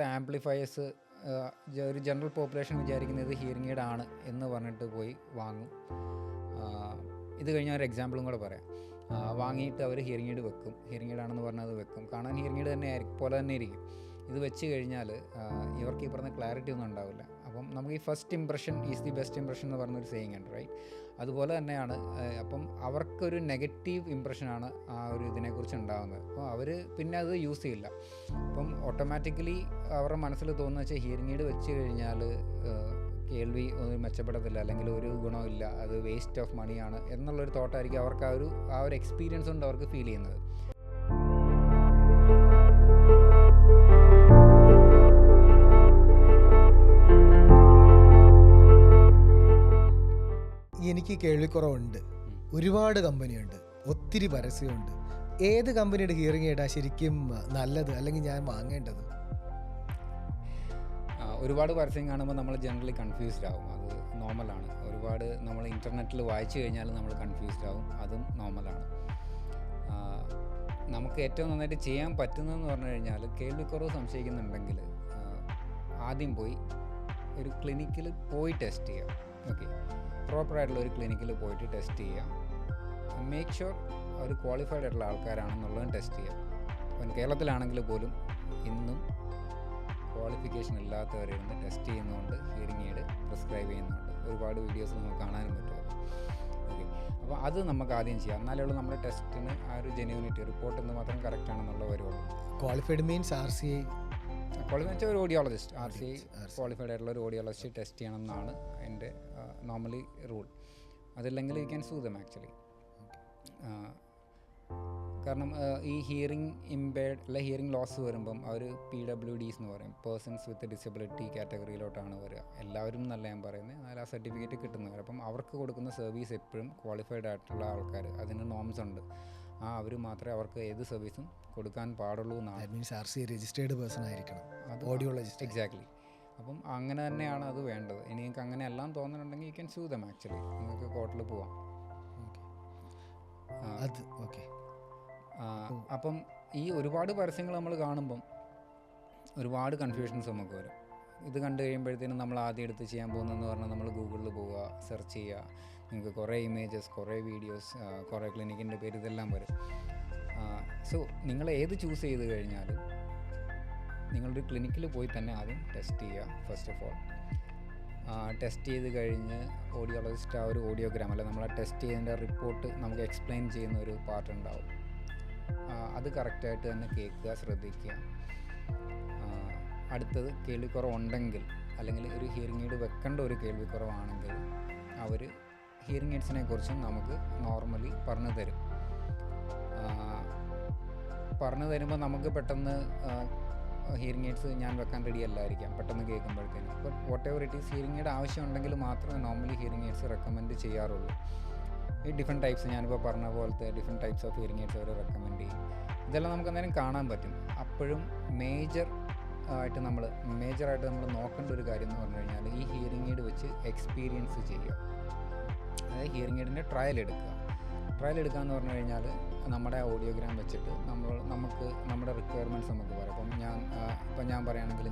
Amplifiers ഒരു general population വിചാരിക്കുന്നത് hearing aid ആണ് എന്ന് പറഞ്ഞിട്ട് പോയി വാങ്ങും. ഇത് കഴിഞ്ഞാൽ ഒരു എക്സാമ്പിളും കൂടെ പറയാം. വാങ്ങിയിട്ട് അവർ ഹിയറിംഗ് എയ്ഡ് വെക്കും. ഹിയറിംഗ് എയ്ഡ് ആണെന്ന് പറഞ്ഞാൽ അത് വെക്കും. കാണാൻ ഹിയറിംഗ് എയ്ഡ് തന്നെ പോലെ തന്നെ ഇരിക്കും. ഇത് വെച്ച് കഴിഞ്ഞാൽ ഇവർക്ക് ഈ പറഞ്ഞ ക്ലാരിറ്റി ഒന്നും ഉണ്ടാവില്ല. അപ്പം നമുക്ക് ഈ first impression is the best impression എന്ന് പറഞ്ഞൊരു സേയിങ് ഉണ്ട്, റൈറ്റ്? അതുപോലെ തന്നെയാണ് അപ്പം അവർക്കൊരു നെഗറ്റീവ് ഇംപ്രഷനാണ് ആ ഒരു ഇതിനെക്കുറിച്ച് ഉണ്ടാകുന്നത്. അപ്പോൾ അവർ പിന്നെ അത് യൂസ് ചെയ്യില്ല. അപ്പം ഓട്ടോമാറ്റിക്കലി അവരുടെ മനസ്സിൽ തോന്നുന്നത് വെച്ചാൽ ഹിയറിംഗ് എയ്ഡ് വെച്ച് കഴിഞ്ഞാൽ കേൾവി മെച്ചപ്പെടത്തില്ല, അല്ലെങ്കിൽ ഒരു ഗുണമില്ല, അത് വേസ്റ്റ് ഓഫ് മണിയാണ് എന്നുള്ളൊരു തോട്ടായിരിക്കും അവർക്ക് ആ ഒരു എക്സ്പീരിയൻസ് കൊണ്ട് അവർക്ക് ഫീൽ ചെയ്യുന്നത്. എനിക്ക് കേൾവിക്കുറവുണ്ട്, ഒരുപാട് കമ്പനിയുണ്ട്, ഒത്തിരി പരസ്യമുണ്ട്. ഏത് കമ്പനിയുടെ ഹിയറിംഗ് എയ്ഡാ ശരിക്കും നല്ലത്, അല്ലെങ്കിൽ ഞാൻ വാങ്ങേണ്ടത്? ഒരുപാട് പരസ്യം കാണുമ്പോൾ നമ്മൾ ജനറലി കൺഫ്യൂസ്ഡ് ആവും. അത് നോർമലാണ്. ഒരുപാട് നമ്മൾ ഇൻ്റർനെറ്റിൽ വായിച്ചു കഴിഞ്ഞാൽ നമ്മൾ കൺഫ്യൂസ്ഡ് ആവും. അതും നോർമലാണ്. നമുക്ക് ഏറ്റവും നന്നായിട്ട് ചെയ്യാൻ പറ്റുന്നതെന്ന് പറഞ്ഞു കഴിഞ്ഞാൽ, കേൾവിക്കുറവ് സംശയിക്കുന്നുണ്ടെങ്കിൽ ആദ്യം പോയി ഒരു ക്ലിനിക്കിൽ പോയി ടെസ്റ്റ് ചെയ്യാം. ഓക്കെ, പ്രോപ്പറായിട്ടുള്ള ഒരു ക്ലിനിക്കിൽ പോയിട്ട് ടെസ്റ്റ് ചെയ്യാം. മേക്ക് ഷുവർ അവർ ക്വാളിഫൈഡ് ആയിട്ടുള്ള ആൾക്കാരാണെന്നുള്ളതും ടെസ്റ്റ് ചെയ്യാം. അപ്പം കേരളത്തിലാണെങ്കിൽ പോലും ഇന്നും ക്വാളിഫിക്കേഷൻ ഇല്ലാത്തവരിരുന്ന് ടെസ്റ്റ് ചെയ്യുന്നതുകൊണ്ട് ഹിയറിംഗ് എയ്ഡ് പ്രിസ്ക്രൈബ് ചെയ്യുന്നുണ്ട്. ഒരുപാട് വീഡിയോസ് നമുക്ക് കാണാനും പറ്റുമത്. ഓക്കെ, അപ്പോൾ അത് നമുക്ക് ആദ്യം ചെയ്യാം. എന്നാലേ ഉള്ളൂ നമ്മുടെ ടെസ്റ്റിന് ആ ഒരു ജെന്യൂനിറ്റി റിപ്പോർട്ട് എന്ന് മാത്രം കറക്റ്റ് ആണെന്നുള്ള വരുള്ളൂ. ക്വാളിഫൈഡ് മീൻസ് RCA ക്വാളിഫൈഡ് ഒരു ഓഡിയോളജിസ്റ്റ്, RCA ക്വാളിഫൈഡ് ആയിട്ടുള്ള ഒരു ഓഡിയോളജിസ്റ്റ് ടെസ്റ്റ് ചെയ്യണം എന്നാണ് എൻ്റെ നോർമലി റൂൾ. അതില്ലെങ്കിൽ you can sue them actually. കാരണം ഈ ഹിയറിംഗ് ഇമ്പയർഡ് അല്ല ഹിയറിംഗ് ലോസ് വരുമ്പം അവർ PWDs എന്ന് പറയും, പേഴ്സൺസ് വിത്ത് ഡിസബിലിറ്റി കാറ്റഗറിയിലോട്ടാണ് വരിക. എല്ലാവരും എന്നല്ല ഞാൻ പറയുന്നത്, എന്നാൽ ആ സർട്ടിഫിക്കറ്റ് കിട്ടുന്നവർ. അപ്പം അവർക്ക് കൊടുക്കുന്ന സർവീസ് എപ്പോഴും ക്വാളിഫൈഡ് ആയിട്ടുള്ള ആൾക്കാർ, അതിന് നോംസ് ഉണ്ട്. അവർ മാത്രമേ അവർക്ക് ഏത് സർവീസും കൊടുക്കാൻ പാടുള്ളൂ എന്നാണ്. RCA രജിസ്റ്റേർഡ് പേഴ്സൺ ആയിരിക്കണം, ഓഡിയോളജിസ്റ്റ്. എക്സാക്ട്ലി. അപ്പം അങ്ങനെ തന്നെയാണ് അത് വേണ്ടത്. ഇനി നിങ്ങൾക്ക് അങ്ങനെ എല്ലാം തോന്നുന്നുണ്ടെങ്കിൽ you can sue them actually. നിങ്ങൾക്ക് കോർട്ടിൽ പോവാം. അത് ഓക്കെ. അപ്പം ഈ ഒരുപാട് പരസ്യങ്ങൾ നമ്മൾ കാണുമ്പം ഒരുപാട് കൺഫ്യൂഷൻസ് നമുക്ക് വരും. ഇത് കണ്ടു കഴിയുമ്പോഴത്തേനും നമ്മൾ ആദ്യം എടുത്ത് ചെയ്യാൻ പോകുന്നതെന്ന് പറഞ്ഞാൽ നമ്മൾ ഗൂഗിളിൽ പോവുക, സെർച്ച് ചെയ്യുക. നിങ്ങൾക്ക് കുറേ ഇമേജസ്, കുറേ വീഡിയോസ്, കുറേ ക്ലിനിക്കിൻ്റെ പേര്, ഇതെല്ലാം വരും. സോ നിങ്ങൾ ഏത് ചൂസ് ചെയ്ത് കഴിഞ്ഞാലും നിങ്ങളൊരു ക്ലിനിക്കിൽ പോയി തന്നെ ആദ്യം ടെസ്റ്റ് ചെയ്യുക. ഫസ്റ്റ് ഓഫ് ഓൾ ടെസ്റ്റ് ചെയ്ത് കഴിഞ്ഞ് ഓഡിയോളജിസ്റ്റ് ആ ഒരു ഓഡിയോഗ്രാം അല്ല നമ്മൾ ആ ടെസ്റ്റ് ചെയ്തതിൻ്റെ റിപ്പോർട്ട് നമുക്ക് എക്സ്പ്ലെയിൻ ചെയ്യുന്ന ഒരു പാർട്ട് ഉണ്ടാവും. അത് കറക്റ്റായിട്ട് തന്നെ കേൾക്കുക, ശ്രദ്ധിക്കുക. അടുത്തത് കേൾവിക്കുറവുണ്ടെങ്കിൽ, അല്ലെങ്കിൽ ഒരു ഹിയറിംഗ് എയ്ഡ് വെക്കേണ്ട ഒരു കേൾവിക്കുറവാണെങ്കിൽ അവർ ഹിയറിംഗ് എയ്ഡ്സിനെ കുറിച്ചും നമുക്ക് നോർമലി പറഞ്ഞു തരും. പറഞ്ഞു തരുമ്പോൾ നമുക്ക് പെട്ടെന്ന് ഹിയറിംഗ് എയ്ഡ്സ് ഞാൻ വെക്കാൻ റെഡി അല്ലായിരിക്കാം പെട്ടെന്ന് കേൾക്കുമ്പോഴത്തേനും. But whatever it is, hearing aid ആവശ്യമുണ്ടെങ്കിൽ മാത്രമേ നോർമലി ഹിയറിംഗ് എയ്ഡ്സ് റെക്കമെൻഡ് ചെയ്യാറുള്ളൂ. ഈ ഡിഫറെൻറ്റ് ടൈപ്സ്, ഞാനിപ്പോൾ പറഞ്ഞ പോലത്തെ different types of hearing aids അവർ റെക്കമെൻഡ് ചെയ്യും. ഇതെല്ലാം നമുക്ക് എന്തായാലും കാണാൻ പറ്റും. അപ്പോഴും മേജറായിട്ട് നമ്മൾ നോക്കേണ്ട ഒരു കാര്യം എന്ന് പറഞ്ഞു കഴിഞ്ഞാൽ, ഈ ഹിയറിംഗ് എയ്ഡ് വെച്ച് എക്സ്പീരിയൻസ് ചെയ്യുക. അതായത് ഹിയറിംഗ് എയ്ഡിൻ്റെ ട്രയൽ എടുക്കുക എന്ന് പറഞ്ഞു കഴിഞ്ഞാൽ, നമ്മുടെ ഓഡിയോഗ്രാം വെച്ചിട്ട് നമുക്ക് നമ്മുടെ റിക്വയർമെൻറ്റ്സ് നമുക്ക് പറയാം. ഇപ്പം ഞാൻ പറയുകയാണെങ്കിൽ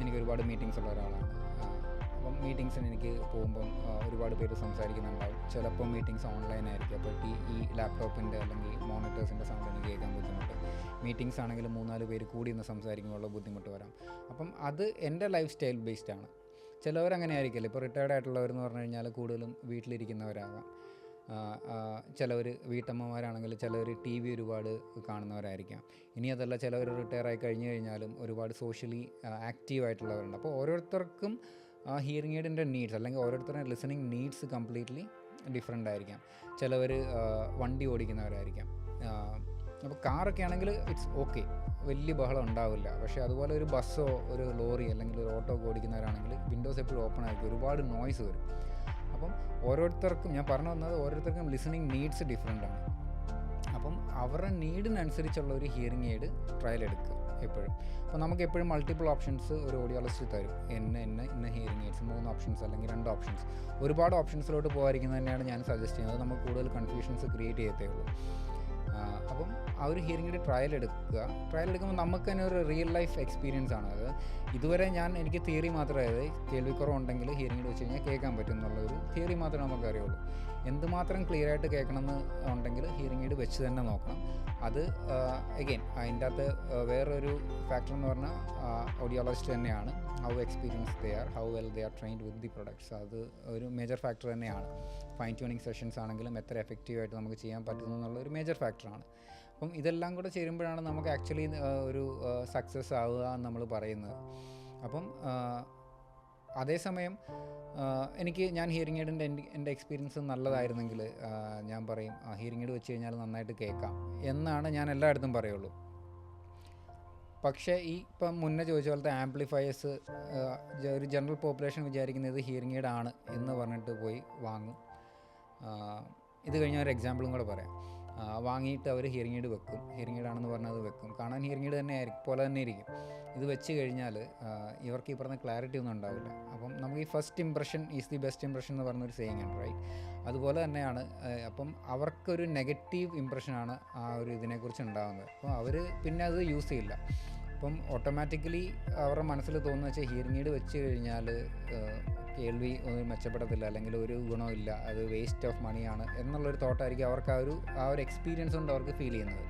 എനിക്ക് ഒരുപാട് മീറ്റിങ്സ് ഉള്ള ഒരാളാണ്. അപ്പം മീറ്റിങ്സിന് എനിക്ക് പോകുമ്പം ഒരുപാട് പേര് സംസാരിക്കുന്നുണ്ടാവും. ചിലപ്പോൾ മീറ്റിങ്സ് ഓൺലൈനായിരിക്കും. അപ്പോൾ ഈ ലാപ്ടോപ്പിൻ്റെ അല്ലെങ്കിൽ മോണിറ്റേഴ്സിൻ്റെ സൗണ്ട് എനിക്ക് കേൾക്കാൻ ബുദ്ധിമുട്ട്. മീറ്റിങ്സ് ആണെങ്കിൽ 3-4 പേര് കൂടി ഇന്ന് സംസാരിക്കുമ്പോഴുള്ള ബുദ്ധിമുട്ട് വരാം. അപ്പം അത് എൻ്റെ ലൈഫ് സ്റ്റൈൽ ബേസ്ഡ് ആണ്. ചിലവരങ്ങനെ ആയിരിക്കില്ല. ഇപ്പോൾ റിട്ടയർഡ് ആയിട്ടുള്ളവരെന്ന് പറഞ്ഞു കഴിഞ്ഞാൽ കൂടുതലും വീട്ടിലിരിക്കുന്നവരാകാം. ചിലവർ വീട്ടമ്മമാരാണെങ്കിൽ ചിലവർ TV ഒരുപാട് കാണുന്നവരായിരിക്കാം. ഇനി അതല്ല, ചിലവർ റിട്ടയർ ആയി കഴിഞ്ഞ് കഴിഞ്ഞാലും ഒരുപാട് സോഷ്യലി ആക്റ്റീവായിട്ടുള്ളവരുണ്ട്. അപ്പോൾ ഓരോരുത്തർക്കും ഹിയറിംഗ് എയ്ഡിൻ്റെ നീഡ്സ്, അല്ലെങ്കിൽ ഓരോരുത്തരുടെ ലിസണിങ് നീഡ്സ് കംപ്ലീറ്റ്ലി ഡിഫറെൻ്റ് ആയിരിക്കാം. ചിലവർ വണ്ടി ഓടിക്കുന്നവരായിരിക്കാം. അപ്പോൾ കാറൊക്കെ ആണെങ്കിൽ ഇറ്റ്സ് ഓക്കെ, വലിയ ബഹളം ഉണ്ടാവില്ല. പക്ഷേ അതുപോലെ ഒരു ബസ്സോ ഒരു ലോറി അല്ലെങ്കിൽ ഒരു ഓട്ടോ ഒക്കെ ഓടിക്കുന്നവരാണെങ്കിൽ വിൻഡോസ് എപ്പോഴും ഓപ്പൺ ആയിരിക്കും, ഒരുപാട് നോയ്സ് വരും. അപ്പം ഓരോരുത്തർക്കും, ഞാൻ പറഞ്ഞു വന്നത്, ഓരോരുത്തർക്കും ലിസണിങ് നീഡ്സ് ഡിഫറെൻ്റ് ആണ്. അപ്പം അവരുടെ നീഡിനനുസരിച്ചുള്ള ഒരു ഹിയറിംഗ് എയ്ഡ് ട്രയൽ എടുക്കുക എപ്പോഴും. അപ്പോൾ നമുക്ക് എപ്പോഴും മൾട്ടിപ്പിൾ ഓപ്ഷൻസ് ഒരു ഓഡിയോളജിസ്റ്റ് തരും. ഇന്ന ഹിയറിംഗ് എയ്ഡ്സ് 3 ഓപ്ഷൻസ് അല്ലെങ്കിൽ 2 ഓപ്ഷൻസ്. ഒരുപാട് ഓപ്ഷൻസിലോട്ട് പോകാതിരിക്കുന്നത് തന്നെയാണ് ഞാൻ സജസ്റ്റ് ചെയ്യുന്നത്. നമുക്ക് കൂടുതൽ കൺഫ്യൂഷൻസ് ക്രിയേറ്റ് ചെയ്യത്തേ ഉള്ളൂ. അപ്പം ആ ഒരു ഹിയറിംഗ് എയ്ഡ് ട്രയൽ എടുക്കുമ്പോൾ നമുക്ക് തന്നെ ഒരു റിയൽ ലൈഫ് എക്സ്പീരിയൻസ് ആണ് അത്. ഇതുവരെ എനിക്ക് തിയറി മാത്രമേ, അതായത് കേൾവിക്കുറവുണ്ടെങ്കിൽ ഹിയറിംഗ് എയ്ഡ് വെച്ച് കഴിഞ്ഞാൽ കേൾക്കാൻ പറ്റും എന്നുള്ള ഒരു തിയറി മാത്രമേ നമുക്കറിയുള്ളൂ. എന്തുമാത്രം ക്ലിയർ ആയിട്ട് കേൾക്കണമെന്ന് ഉണ്ടെങ്കിൽ ഹിയറിംഗ് എയ്ഡ് വെച്ച് തന്നെ നോക്കണം. അത് അഗെയിൻ അതിൻ്റെ അകത്ത് വേറൊരു ഫാക്ടർ എന്ന് പറഞ്ഞാൽ ഓഡിയോളജിസ്റ്റ് തന്നെയാണ്. How experience they are, how well they are trained with the products, അത് ഒരു മേജർ ഫാക്ടർ തന്നെയാണ്. ഫൈൻ ട്യൂണിങ് സെഷൻസ് ആണെങ്കിലും എത്ര എഫക്റ്റീവായിട്ട് നമുക്ക് ചെയ്യാൻ പറ്റുന്നു എന്നുള്ള ഒരു മേജർ ഫാക്ടറാണ്. അപ്പം ഇതെല്ലാം കൂടെ ചേരുമ്പോഴാണ് നമുക്ക് ആക്ച്വലി ഒരു സക്സസ് ആവുക എന്ന് നമ്മൾ പറയുന്നത്. അപ്പം അതേസമയം ഞാൻ ഹിയറിംഗ് എയ്ഡിൻ്റെ എൻ്റെ എക്സ്പീരിയൻസ് നല്ലതായിരുന്നെങ്കിൽ ഞാൻ പറയും ഹിയറിംഗ് എയ്ഡ് വെച്ച് കഴിഞ്ഞാൽ നന്നായിട്ട് കേൾക്കാം എന്നാണ് ഞാൻ എല്ലായിടത്തും പറയുള്ളൂ. പക്ഷേ ഇപ്പം മുന്നേ ചോദിച്ച പോലത്തെ ആംപ്ലിഫയേഴ്സ് ഒരു ജനറൽ പോപ്പുലേഷൻ വിചാരിക്കുന്നത് ഹിയറിംഗ് എയ്ഡ് ആണ് എന്ന് പറഞ്ഞിട്ട് പോയി വാങ്ങും. ഇത് കഴിഞ്ഞാൽ ഒരു എക്സാമ്പിളും കൂടെ പറയാം. വാങ്ങിയിട്ട് അവർ ഹിയറിംഗ് എയ്ഡ് വെക്കും, ഹിയറിംഗ് എയ്ഡ് ആണെന്ന് പറഞ്ഞാൽ അത് വെക്കും, കാണാൻ ഹിയറിംഗ് എയ്ഡ് തന്നെ പോലെ തന്നെ ഇരിക്കും. ഇത് വെച്ച് കഴിഞ്ഞാൽ ഇവർക്ക് ഈ പറഞ്ഞ ക്ലാരിറ്റി ഒന്നും ഉണ്ടാവില്ല. അപ്പം നമുക്ക് ഈ first impression is the best impression എന്ന് പറഞ്ഞൊരു സേയിങ് ഉണ്ട്, റൈറ്റ്? അതുപോലെ തന്നെയാണ് അപ്പം അവർക്കൊരു നെഗറ്റീവ് ഇംപ്രഷനാണ് ആ ഒരു ഇതിനെക്കുറിച്ച് ഉണ്ടാകുന്നത്. അപ്പോൾ അവർ പിന്നെ അത് യൂസ് ചെയ്യില്ല. അപ്പം ഓട്ടോമാറ്റിക്കലി അവരുടെ മനസ്സിൽ തോന്നുന്ന വെച്ചാൽ ഹിയറിംഗ് എയ്ഡ് വെച്ച് കഴിഞ്ഞാൽ കേൾവി ഒന്നും മെച്ചപ്പെടത്തില്ല, അല്ലെങ്കിൽ ഒരു ഗുണമില്ല, അത് വേസ്റ്റ് ഓഫ് മണിയാണ് എന്നുള്ളൊരു തോട്ടായിരിക്കും അവർക്ക് ആ ഒരു എക്സ്പീരിയൻസ് കൊണ്ട് അവർക്ക് ഫീൽ ചെയ്യുന്നത്.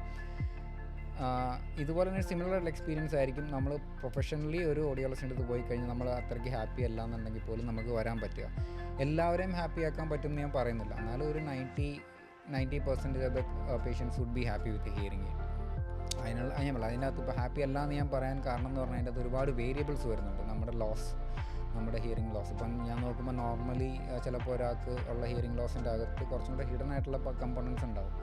ഇതുപോലെ തന്നെ സിമിലർ ആയിട്ടുള്ള എക്സ്പീരിയൻസ് ആയിരിക്കും നമ്മൾ പ്രൊഫഷണലി ഒരു ഓഡിയോളജിസ്റ്റിൻ്റെ അടുത്ത് പോയി കഴിഞ്ഞാൽ നമ്മൾ അത്രയ്ക്ക് ഹാപ്പി അല്ല എന്നുണ്ടെങ്കിൽ പോലും നമുക്ക് വരാൻ പറ്റുക. എല്ലാവരെയും ഹാപ്പി ആക്കാൻ പറ്റുമെന്ന് ഞാൻ പറയുന്നില്ല, എന്നാലും ഒരു 90% of the patients would be happy with hearing aid. അതിനകത്ത് ഇപ്പോൾ ഹാപ്പി അല്ല എന്ന് ഞാൻ പറയാൻ കാരണം എന്ന് പറഞ്ഞാൽ അതിൻ്റെ അകത്ത് ഒരുപാട് വേരിയബിൾസ് വരുന്നുണ്ട്. നമ്മുടെ ഹിയറിംഗ് ലോസ് ഇപ്പം ഞാൻ നോക്കുമ്പോൾ നോർമലി ചിലപ്പോൾ ഒരാൾക്ക് ഉള്ള ഹിയറിംഗ് ലോസിൻ്റെ അകത്ത് കുറച്ചും കൂടെ ഹിഡൻ ആയിട്ടുള്ള കമ്പോണൻസ് ഉണ്ടാവും.